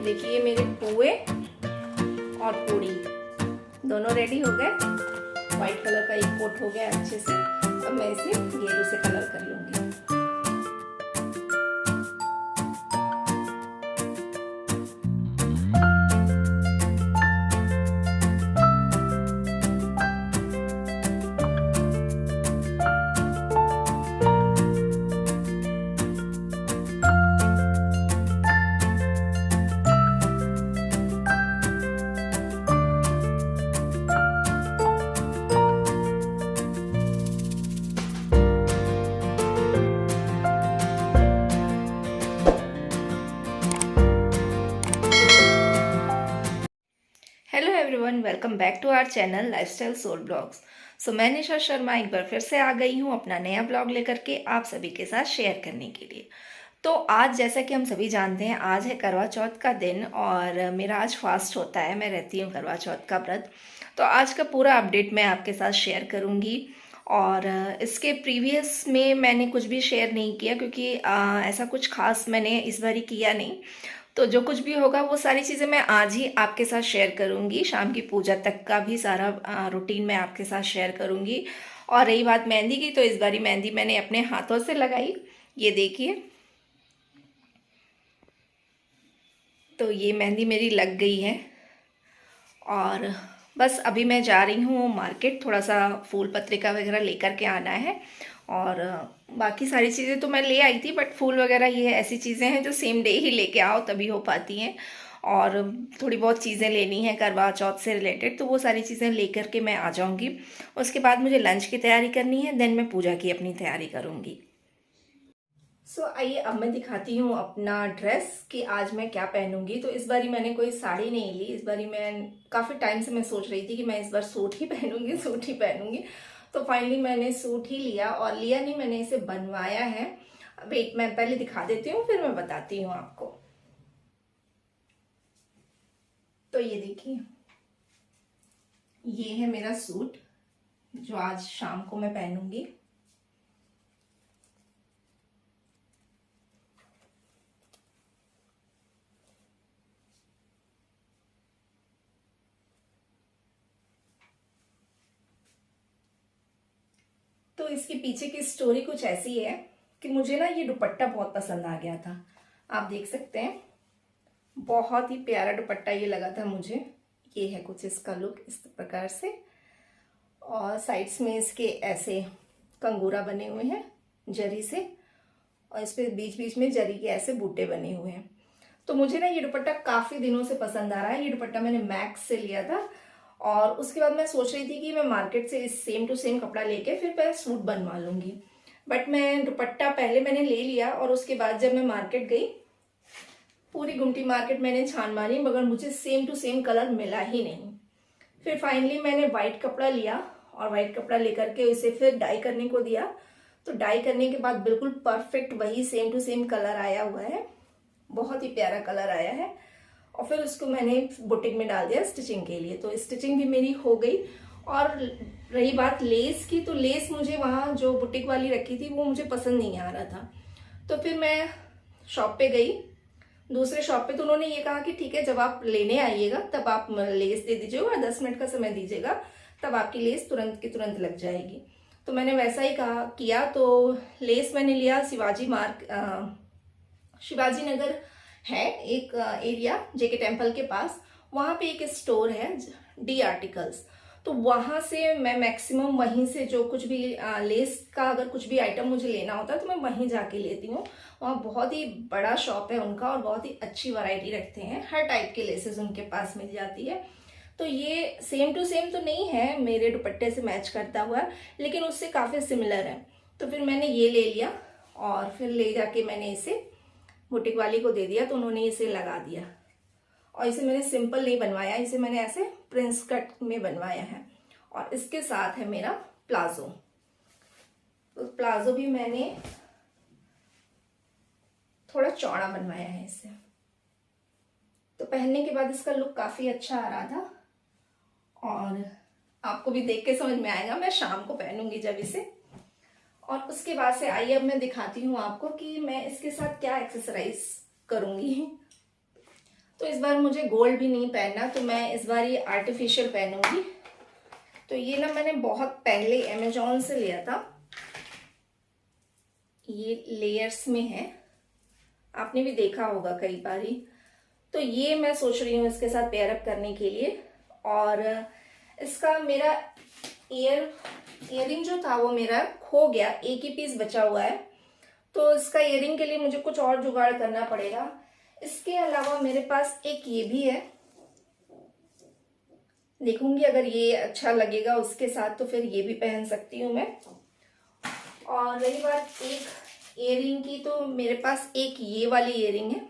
देखिए मेरे पुए और पूड़ी दोनों रेडी हो गए। व्हाइट कलर का एक कोट हो गया अच्छे से। अब मैं इसे गेरू से कलर कर लूंगी। Hello everyone, welcome back to our channel lifestyle soul blogs. So मैं निशा शर्मा एक बार फिर से आ गई हूँ अपना नया ब्लॉग लेकर के आप सभी के साथ शेयर करने के लिए। तो आज जैसा कि हम सभी जानते हैं, आज है करवा चौथ का दिन और मेरा आज फास्ट होता है। मैं रहती हूँ करवा चौथ का व्रत। तो आज का पूरा अपडेट मैं आपके साथ शेयर करूँगी। और इसके प्रीवियस में मैंने कुछ भी शेयर नहीं किया क्योंकि ऐसा कुछ खास मैंने इस बार किया नहीं। तो जो कुछ भी होगा वो सारी चीज़ें मैं आज ही आपके साथ शेयर करूँगी। शाम की पूजा तक का भी सारा रूटीन मैं आपके साथ शेयर करूँगी। और रही बात मेहंदी की, तो इस बारी मेहंदी मैंने अपने हाथों से लगाई। ये देखिए, तो ये मेहंदी मेरी लग गई है। और बस अभी मैं जा रही हूँ मार्केट, थोड़ा सा फूल पत्रिका वगैरह लेकर के आना है। और बाकी सारी चीज़ें तो मैं ले आई थी, बट फूल वगैरह ये ऐसी चीज़ें हैं जो सेम डे ही लेके आओ तभी हो पाती हैं। और थोड़ी बहुत चीज़ें लेनी है करवा चौथ से रिलेटेड, तो वो सारी चीज़ें लेकर के मैं आ जाऊँगी। उसके बाद मुझे लंच की तैयारी करनी है, देन मैं पूजा की अपनी तैयारी करूँगी। सो आइए अब मैं दिखाती हूँ अपना ड्रेस कि आज मैं क्या पहनूंगी। तो इस बारी मैंने कोई साड़ी नहीं ली। इस बारी मैं काफ़ी टाइम से मैं सोच रही थी कि मैं इस बार सूट ही पहनूंगी, सूट ही पहनूंगी। तो फाइनली मैंने सूट ही लिया, और लिया नहीं, मैंने इसे बनवाया है। वेट, मैं पहले दिखा देती हूँ फिर मैं बताती हूँ आपको। तो ये देखिए, ये है मेरा सूट जो आज शाम को मैं पहनूंगी। तो इसके पीछे की स्टोरी कुछ ऐसी है कि मुझे ना ये दुपट्टा बहुत पसंद आ गया था। आप देख सकते हैं, बहुत ही प्यारा दुपट्टा ये लगा था मुझे। ये है कुछ इसका लुक इस प्रकार से, और साइड्स में इसके ऐसे कंगूरा बने हुए हैं जरी से, और इस पे बीच बीच में जरी के ऐसे बूटे बने हुए हैं। तो मुझे ना ये दुपट्टा काफ़ी दिनों से पसंद आ रहा है। ये दुपट्टा मैंने मैक्स से लिया था, और उसके बाद मैं सोच रही थी कि मैं मार्केट से इस सेम टू सेम कपड़ा लेके फिर मैं सूट बनवा लूँगी। बट मैं दुपट्टा पहले मैंने ले लिया, और उसके बाद जब मैं मार्केट गई, पूरी गुमटी मार्केट मैंने छान मारी, मगर मुझे सेम टू सेम कलर मिला ही नहीं। फिर फाइनली मैंने वाइट कपड़ा लिया, और वाइट कपड़ा लेकर के इसे फिर डाई करने को दिया। तो डाई करने के बाद बिल्कुल परफेक्ट वही सेम टू सेम कलर आया हुआ है, बहुत ही प्यारा कलर आया है। और फिर उसको मैंने बुटीक में डाल दिया स्टिचिंग के लिए। तो स्टिचिंग भी मेरी हो गई। और रही बात लेस की, तो लेस मुझे वहाँ जो बुटीक वाली रखी थी वो मुझे पसंद नहीं आ रहा था। तो फिर मैं शॉप पे गई, दूसरे शॉप पे। तो उन्होंने ये कहा कि ठीक है, जब आप लेने आइएगा तब आप लेस दे दीजिएगा, 10 मिनट का समय दीजिएगा, तब आपकी लेस तुरंत की तुरंत लग जाएगी। तो मैंने वैसा ही कहा किया। तो लेस मैंने लिया शिवाजी नगर है एक एरिया जेके टेम्पल के पास, वहाँ पे एक स्टोर है डी आर्टिकल्स। तो वहाँ से मैं मैक्सिमम वहीं से जो कुछ भी लेस का अगर कुछ भी आइटम मुझे लेना होता है तो मैं वहीं जाके लेती हूँ। वहाँ बहुत ही बड़ा शॉप है उनका, और बहुत ही अच्छी वैरायटी रखते हैं, हर टाइप के लेसेस उनके पास मिल जाती है। तो ये सेम टू सेम तो नहीं है मेरे दुपट्टे से मैच करता हुआ, लेकिन उससे काफ़ी सिमिलर है। तो फिर मैंने ये ले लिया, और फिर ले जाके मैंने इसे बुटीक वाली को दे दिया। तो उन्होंने इसे लगा दिया, और इसे मैंने सिंपल नहीं बनवाया, इसे मैंने ऐसे प्रिंस कट में बनवाया है। और इसके साथ है मेरा प्लाजो। तो प्लाजो भी मैंने थोड़ा चौड़ा बनवाया है इसे। तो पहनने के बाद इसका लुक काफ़ी अच्छा आ रहा था, और आपको भी देख के समझ में आएगा। मैं शाम को पहनूंगी जब इसे। और उसके बाद से आइए अब मैं दिखाती हूँ आपको कि मैं इसके साथ क्या एक्सेसराइज करूँगी। तो इस बार मुझे गोल्ड भी नहीं पहनना, तो मैं इस बार ये आर्टिफिशियल पहनूंगी। तो ये ना मैंने बहुत पहले अमेजोन से लिया था, ये लेयर्स में है, आपने भी देखा होगा कई बार ही। तो ये मैं सोच रही हूँ इसके साथ पेयर अप करने के लिए। और इसका मेरा ईयरिंग जो था वो मेरा खो गया, एक ही पीस बचा हुआ है, तो इसका ईयरिंग के लिए मुझे कुछ और जुगाड़ करना पड़ेगा। इसके अलावा मेरे पास एक ये भी है, देखूंगी अगर ये अच्छा लगेगा उसके साथ तो फिर ये भी पहन सकती हूँ मैं। और रही बात एक ईयरिंग की, तो मेरे पास एक ये वाली ईयरिंग है।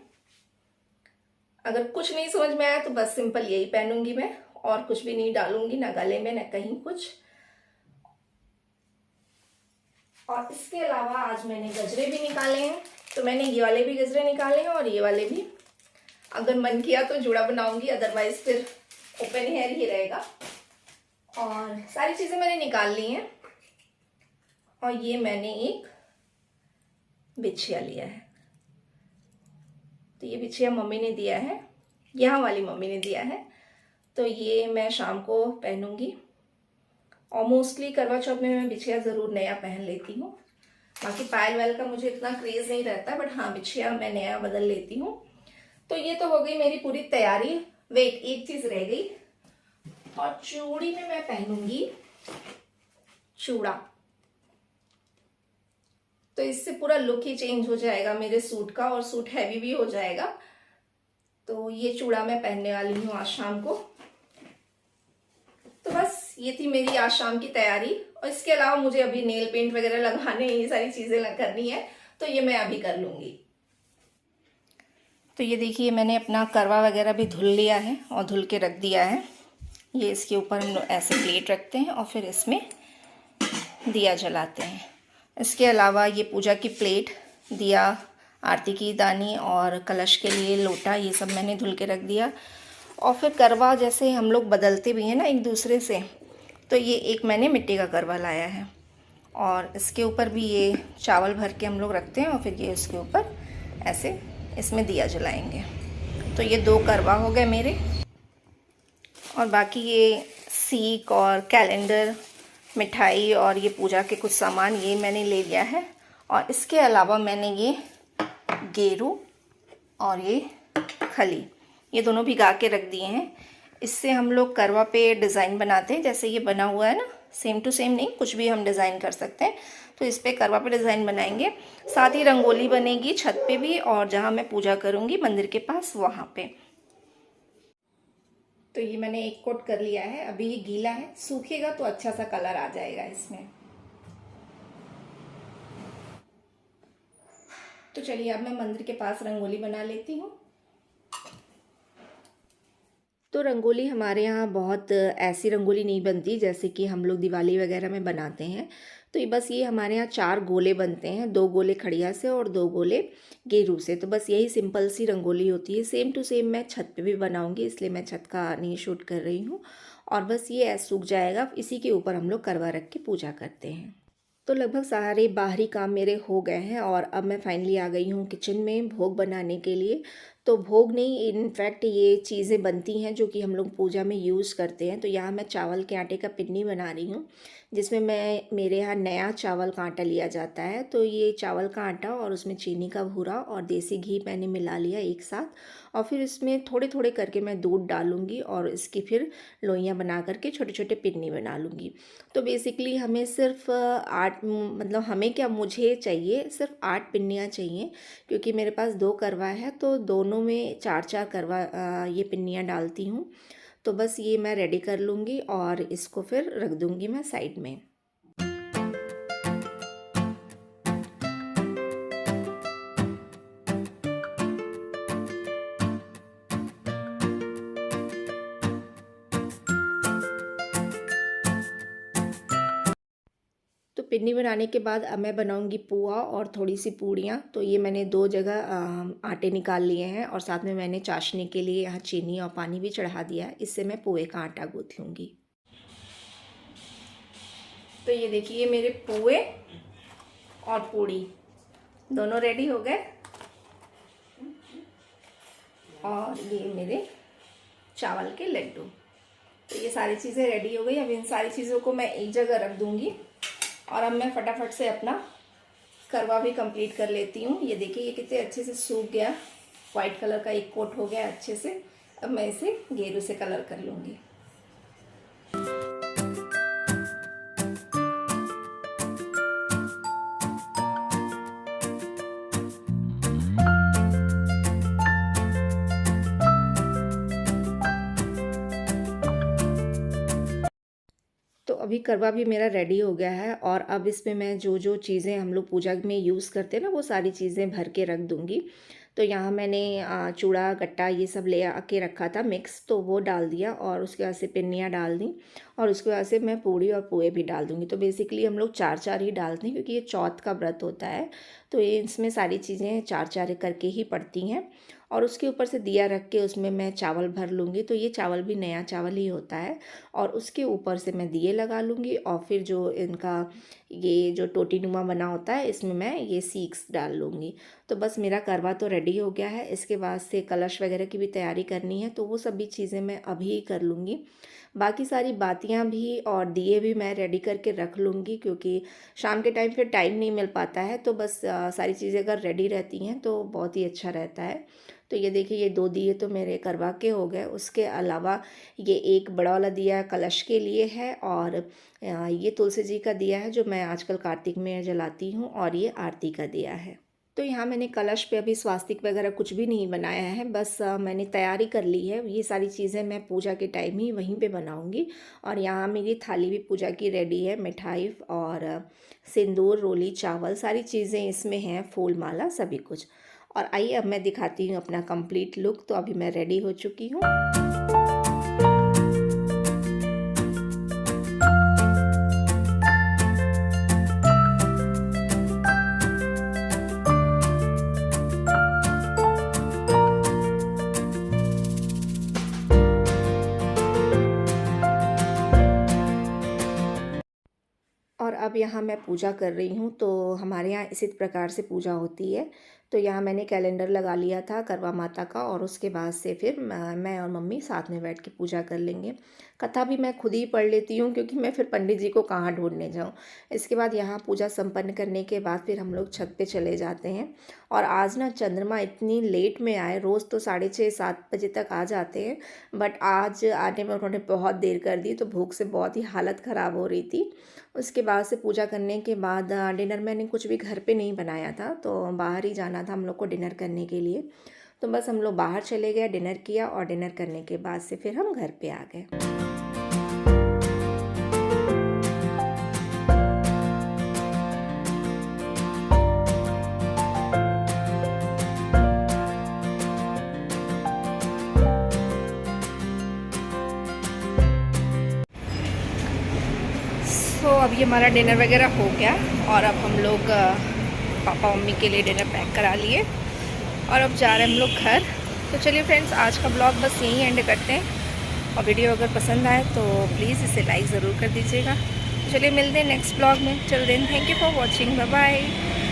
अगर कुछ नहीं समझ में आया तो बस सिंपल यही पहनूंगी मैं, और कुछ भी नहीं डालूंगी, ना गले में ना कहीं कुछ। और इसके अलावा आज मैंने गजरे भी निकाले हैं, तो मैंने ये वाले भी गजरे निकाले हैं और ये वाले भी। अगर मन किया तो जुड़ा बनाऊंगी, अदरवाइज फिर ओपन हेयर ही रहेगा। और सारी चीजें मैंने निकाल ली हैं। और ये मैंने एक बिछिया लिया है, तो ये बिछिया मम्मी ने दिया है, यहाँ वाली मम्मी ने दिया है। तो ये मैं शाम को पहनूंगी। और मोस्टली करवा चौथ में मैं बिछिया ज़रूर नया पहन लेती हूँ। बाकी पायल वायल का मुझे इतना क्रेज़ नहीं रहता, बट हाँ बिछिया मैं नया बदल लेती हूँ। तो ये तो हो गई मेरी पूरी तैयारी। वेट, एक चीज़ रह गई, और चूड़ी में मैं पहनूंगी चूड़ा। तो इससे पूरा लुक ही चेंज हो जाएगा मेरे सूट का, और सूट हैवी भी हो जाएगा। तो ये चूड़ा मैं पहनने वाली हूँ आज शाम को। तो बस ये थी मेरी आज शाम की तैयारी। और इसके अलावा मुझे अभी नेल पेंट वगैरह लगाने, ये सारी चीज़ें करनी है, तो ये मैं अभी कर लूँगी। तो ये देखिए मैंने अपना करवा वगैरह भी धुल लिया है और धुल के रख दिया है। ये इसके ऊपर हम लोग ऐसे प्लेट रखते हैं और फिर इसमें दिया जलाते हैं। इसके अलावा ये पूजा की प्लेट, दिया, आरती की दानी और कलश के लिए लोटा, ये सब मैंने धुल के रख दिया। और फिर करवा जैसे हम लोग बदलते भी हैं ना एक दूसरे से, तो ये एक मैंने मिट्टी का करवा लाया है। और इसके ऊपर भी ये चावल भर के हम लोग रखते हैं, और फिर ये इसके ऊपर ऐसे इसमें दिया जलाएंगे। तो ये 2 करवा हो गए मेरे। और बाकी ये सीक और कैलेंडर, मिठाई और ये पूजा के कुछ सामान ये मैंने ले लिया है। और इसके अलावा मैंने ये गेरू और ये खली, ये दोनों भिगा के रख दिए हैं। इससे हम लोग करवा पे डिज़ाइन बनाते हैं, जैसे ये बना हुआ है ना, सेम टू सेम नहीं, कुछ भी हम डिज़ाइन कर सकते हैं। तो इस पे करवा पे डिज़ाइन बनाएंगे, साथ ही रंगोली बनेगी छत पे भी, और जहाँ मैं पूजा करूँगी मंदिर के पास वहाँ पे। तो ये मैंने एक कोट कर लिया है, अभी ये गीला है, सूखेगा तो अच्छा सा कलर आ जाएगा इसमें। तो चलिए अब मैं मंदिर के पास रंगोली बना लेती हूँ। तो रंगोली हमारे यहाँ बहुत ऐसी रंगोली नहीं बनती जैसे कि हम लोग दिवाली वगैरह में बनाते हैं। तो ये बस ये हमारे यहाँ 4 गोले बनते हैं, 2 गोले खड़िया से और 2 गोले गेरू से। तो बस यही सिंपल सी रंगोली होती है। सेम टू सेम मैं छत पे भी बनाऊंगी, इसलिए मैं छत का नहीं शूट कर रही हूँ। और बस ये ऐसे सूख जाएगा, इसी के ऊपर हम लोग करवा रख के पूजा करते हैं। तो लगभग सारे बाहरी काम मेरे हो गए हैं, और अब मैं फाइनली आ गई हूँ किचन में भोग बनाने के लिए। तो भोग नहीं, इनफैक्ट ये चीज़ें बनती हैं जो कि हम लोग पूजा में यूज़ करते हैं। तो यहाँ मैं चावल के आटे का पिन्नी बना रही हूँ, जिसमें मेरे यहाँ नया चावल का आटा लिया जाता है। तो ये चावल का आटा और उसमें चीनी का भूरा और देसी घी मैंने मिला लिया एक साथ, और फिर इसमें थोड़े थोड़े करके मैं दूध डालूँगी, और इसकी फिर लोइयाँ बना करके छोटे छोटे पिन्नी बना लूँगी। तो बेसिकली हमें सिर्फ 8, मतलब हमें क्या, मुझे चाहिए सिर्फ 8 पिन्नियाँ चाहिए, क्योंकि मेरे पास 2 करवा है, तो दोनों में 4-4 करवा ये पिन्नियाँ डालती हूँ। तो बस ये मैं रेडी कर लूँगी और इसको फिर रख दूँगी मैं साइड में। तो पिन्नी बनाने के बाद अब मैं बनाऊंगी पुआ और थोड़ी सी पूड़ियाँ। तो ये मैंने 2 जगह आटे निकाल लिए हैं, और साथ में मैंने चाशनी के लिए यहाँ चीनी और पानी भी चढ़ा दिया है। इससे मैं पुए का आटा गूँथ लूँगी। तो ये देखिए मेरे पुए और पूड़ी दोनों रेडी हो गए। और ये मेरे चावल के लड्डू। तो ये सारी चीज़ें रेडी हो गई। अब इन सारी चीज़ों को मैं एक जगह रख दूँगी और अब मैं फटाफट से अपना करवा भी कंप्लीट कर लेती हूँ। ये देखिए ये कितने अच्छे से सूख गया, वाइट कलर का एक कोट हो गया अच्छे से। अब मैं इसे गेरू से कलर कर लूँगी। तो अभी करवा भी मेरा रेडी हो गया है और अब इसमें मैं जो जो चीज़ें हम लोग पूजा में यूज़ करते हैं ना, वो सारी चीज़ें भर के रख दूँगी। तो यहाँ मैंने चूड़ा गट्टा ये सब ले आके रखा था मिक्स, तो वो डाल दिया और उसके बाद से पिन्नियाँ डाल दी और उसके बाद से मैं पूड़ी और पोहे भी डाल दूँगी। तो बेसिकली हम लोग 4-4 ही डालते हैं क्योंकि ये चौथ का व्रत होता है, तो ये इसमें सारी चीज़ें 4-4 करके ही पड़ती हैं। और उसके ऊपर से दिया रख के उसमें मैं चावल भर लूँगी। तो ये चावल भी नया चावल ही होता है और उसके ऊपर से मैं दिए लगा लूँगी और फिर जो इनका ये जो टोटीनुमा बना होता है इसमें मैं ये सीक्स डाल लूँगी। तो बस मेरा करवा तो रेडी हो गया है। इसके बाद से कलश वगैरह की भी तैयारी करनी है, तो वो सभी चीज़ें मैं अभी ही कर लूँगी। बाकी सारी बातियाँ भी और दिए भी मैं रेडी करके रख लूँगी क्योंकि शाम के टाइम फिर टाइम नहीं मिल पाता है। तो बस सारी चीज़ें अगर रेडी रहती हैं तो बहुत ही अच्छा रहता है। तो ये देखिए ये 2 दिए तो मेरे करवा के हो गए। उसके अलावा ये एक बड़ा वाला दिया कलश के लिए है और ये तुलसी जी का दिया है जो मैं आजकल कार्तिक में जलाती हूँ और ये आरती का दिया है। तो यहाँ मैंने कलश पे अभी स्वास्तिक वगैरह कुछ भी नहीं बनाया है, बस मैंने तैयारी कर ली है। ये सारी चीज़ें मैं पूजा के टाइम ही वहीं पे बनाऊँगी। और यहाँ मेरी थाली भी पूजा की रेडी है, मिठाई और सिंदूर, रोली, चावल सारी चीज़ें इसमें हैं, फूल माला सभी कुछ। और आइए अब मैं दिखाती हूँ अपना कंप्लीट लुक। तो अभी मैं रेडी हो चुकी हूँ। और अब यहाँ मैं पूजा कर रही हूँ। तो हमारे यहाँ इसी प्रकार से पूजा होती है। तो यहाँ मैंने कैलेंडर लगा लिया था करवा माता का और उसके बाद से फिर मैं और मम्मी साथ में बैठ के पूजा कर लेंगे। कथा भी मैं खुद ही पढ़ लेती हूँ क्योंकि मैं फिर पंडित जी को कहाँ ढूंढने जाऊँ। इसके बाद यहाँ पूजा संपन्न करने के बाद फिर हम लोग छत पे चले जाते हैं। और आज ना चंद्रमा इतनी लेट में आए, रोज़ तो 6:30-7 बजे तक आ जाते हैं, बट आज आने में उन्होंने बहुत देर कर दी। तो भूख से बहुत ही हालत ख़राब हो रही थी। उसके बाद से पूजा करने के बाद डिनर मैंने कुछ भी घर पे नहीं बनाया था, तो बाहर ही जाना था हम लोग को डिनर करने के लिए। तो बस हम लोग बाहर चले गए, डिनर किया और डिनर करने के बाद से फिर हम घर पे आ गए। तो अब ये हमारा डिनर वगैरह हो गया और अब हम लोग पापा मम्मी के लिए डिनर पैक करा लिए और अब जा रहे हैं हम लोग घर। तो चलिए फ्रेंड्स, आज का ब्लॉग बस यहीं एंड करते हैं और वीडियो अगर पसंद आए तो प्लीज़ इसे लाइक ज़रूर कर दीजिएगा। तो चलिए मिलते हैं नेक्स्ट ब्लॉग में। चल then, thank you for watching, bye bye.